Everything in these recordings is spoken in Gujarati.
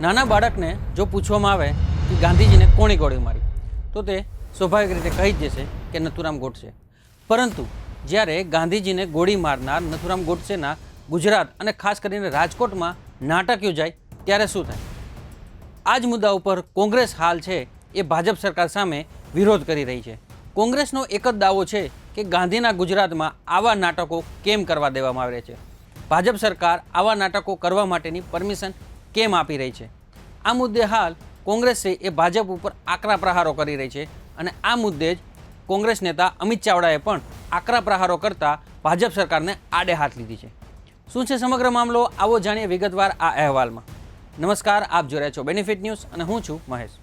નાના બાળકને જો પૂછવામાં આવે કે ગાંધીજીને કોણે ગોળી મારી તો તે સ્વાભાવિક રીતે કહી જ જશે કે નથુરામ ગોડસે. પરંતુ જ્યારે ગાંધીજીને ગોળી મારનાર નથુરામ ગોડસેના ગુજરાત અને ખાસ કરીને રાજકોટમાં નાટક યોજાય ત્યારે શું થાય? આ જ મુદ્દા ઉપર કોંગ્રેસ હાલ છે એ ભાજપ સરકાર સામે વિરોધ કરી રહી છે. કોંગ્રેસનો એક જ દાવો છે કે ગાંધીના ગુજરાતમાં આવા નાટકો કેમ કરવા દેવામાં આવે છે? ભાજપ સરકાર આવા નાટકો કરવા માટેની પરમિશન કેમ આપી રહી છે? આ મુદ્દે હાલ કોંગ્રેસે એ ભાજપ ઉપર આકરા પ્રહારો કરી રહી છે અને આ મુદ્દે જ કોંગ્રેસ નેતા અમિત ચાવડાએ પણ આકરા પ્રહારો કરતા ભાજપ સરકારને આડે હાથ લીધી છે. શું છે સમગ્ર મામલો? આવો જાણીએ વિગતવાર આ અહેવાલમાં. નમસ્કાર, આપ જોઈ રહ્યા છો બેનિફિટ ન્યૂઝ અને હું છું મહેશ.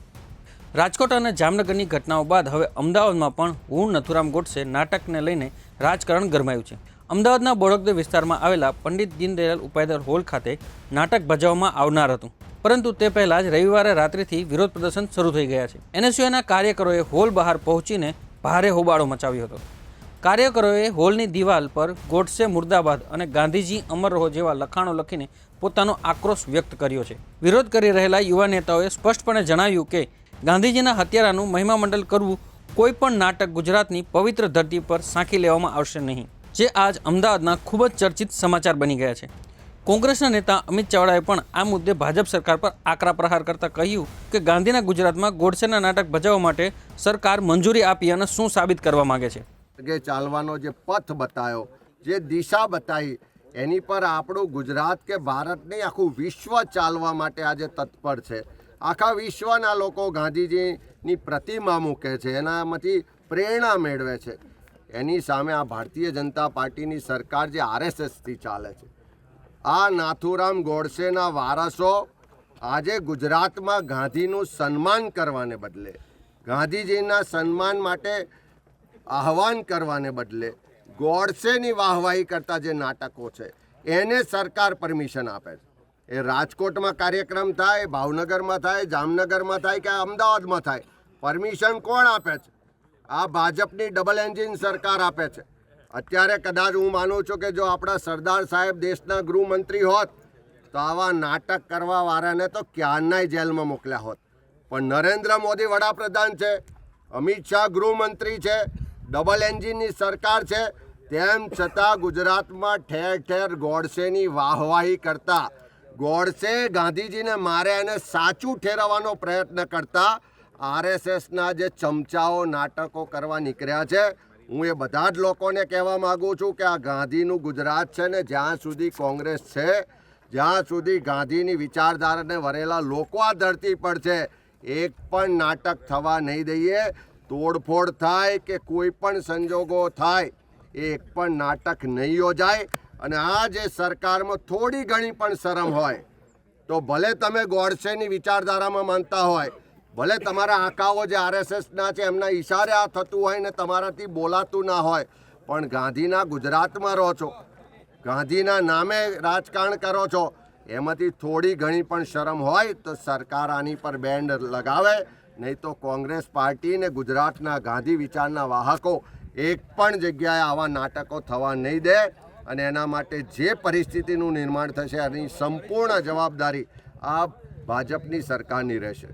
રાજકોટ અને જામનગરની ઘટનાઓ બાદ હવે અમદાવાદમાં પણ હું નથુરામ ગોડસે નાટકને લઈને રાજકારણ ગરમાયું છે. અમદાવાદના બોડકદેવ વિસ્તારમાં આવેલા પંડિત દીનદયાળ ઉપાધ્યાય હોલ ખાતે નાટક ભજવવામાં આવનાર હતું, પરંતુ તે પહેલાં જ રવિવારે રાત્રિથી વિરોધ પ્રદર્શન શરૂ થઈ ગયા છે. એનએસયુના કાર્યકરોએ હોલ બહાર પહોંચીને ભારે હોબાળો મચાવ્યો હતો. કાર્યકરોએ હોલની દિવાલ પર ગોડસે મુર્દાબાદ અને ગાંધીજી અમર રહો જેવા લખાણો લખીને પોતાનો આક્રોશ વ્યક્ત કર્યો છે. વિરોધ કરી રહેલા યુવા નેતાઓએ સ્પષ્ટપણે જણાવ્યું કે ગાંધીજીના હત્યારાનું મહિમા મંડળ કરવું કોઈ પણ નાટક ગુજરાતની પવિત્ર ધરતી પર સાંખી લેવામાં આવશે નહીં, જે આજ અમદાવાદના ખૂબ જ ચર્ચિત સમાચાર બની ગયા છે. કોંગ્રેસના નેતા અમિત ચાવડાએ પણ આ મુદ્દે ભાજપ સરકાર પર આકરા પ્રહાર કરતા કહ્યું કે ગાંધીના ગુજરાતમાં ગોડસેના નાટક ભજવવા માટે સરકાર મંજૂરી આપી અને શું સાબિત કરવા માંગે છે? કે ચાલવાનો જે પથ બતાવ્યો, જે દિશા બતાવી, એની પર આપણું ગુજરાત કે ભારત નહીં, આખું વિશ્વ ચાલવા માટે આજે તત્પર છે. આખા વિશ્વના લોકો ગાંધીજીની પ્રતિમા મૂકે છે, એનામાંથી પ્રેરણા મેળવે છે. એની સામે આ ભારતીય જનતા પાર્ટીની સરકાર જે આરએસએસથી ચાલે છે, આ નાથુરામ ગોડસેના વારસો આજે ગુજરાતમાં ગાંધીનું સન્માન કરવાને બદલે, ગાંધીજીના સન્માન માટે આહવાન કરવાને બદલે ગોડસેની વાહવાહી કરતા જે નાટકો છે એને સરકાર પરમિશન આપે છે. એ રાજકોટમાં કાર્યક્રમ થાય, ભાવનગરમાં થાય, જામનગરમાં થાય કે અમદાવાદમાં થાય, પરમિશન કોણ આપે છે? આ ભાજપની ડબલ એન્જિન સરકાર આપે છે. અત્યારે કદાચ હું માનું છું કે જો આપણા સરદાર સાહેબ દેશના ગૃહમંત્રી હોત તો આવા નાટક કરવા વાળાને તો ક્યારનાય જેલમાં મોકલ્યા હોત. પણ નરેન્દ્ર મોદી વડાપ્રધાન છે, અમિત શાહ ગૃહમંત્રી છે, ડબલ એન્જિનની સરકાર છે, તેમ છતાં ગુજરાતમાં ઠેર ઠેર ગોડસેની વાહવાહી કરતા, ગોડસે ગાંધીજીને મારે અને સાચું ઠેરવવાનો પ્રયત્ન કરતા આરએસએસના જે ચમચાઓ નાટકો કરવા નીકળ્યા છે. હું એ બધા જ લોકોને કહેવા માગું છું કે આ ગાંધીનું ગુજરાત છે ને, જ્યાં સુધી કોંગ્રેસ છે, જ્યાં સુધી ગાંધીની વિચારધારાને વરેલા લોકો આ ધરતી પર છે, એક પણ નાટક થવા નહીં દઈએ. તોડફોડ થાય કે કોઈ પણ સંજોગો થાય, એક પણ નાટક નહીં યોજાય. અને આ જે સરકારમાં થોડી ઘણી પણ શરમ હોય તો ભલે તમે ગોડસેની વિચારધારામાં માનતા હોય, ભલે તમારા આંકાઓ જે આરએસએસના છે એમના ઈશારે આ થતું હોય ને તમારાથી બોલાતું ના હોય, પણ ગાંધીના ગુજરાતમાં રહો છો, ગાંધીના નામે રાજકારણ કરો છો, એમાંથી થોડી ઘણી પણ શરમ હોય તો સરકાર આની પર બેન્ડ લગાવે. નહીં તો કોંગ્રેસ પાર્ટી ને ગુજરાતના ગાંધી વિચારના વાહકો એક પણ જગ્યાએ આવા નાટકો થવા નહીં દે. અને એના માટે જે પરિસ્થિતિનું નિર્માણ થશે એની સંપૂર્ણ જવાબદારી આ ભાજપની સરકારની રહેશે.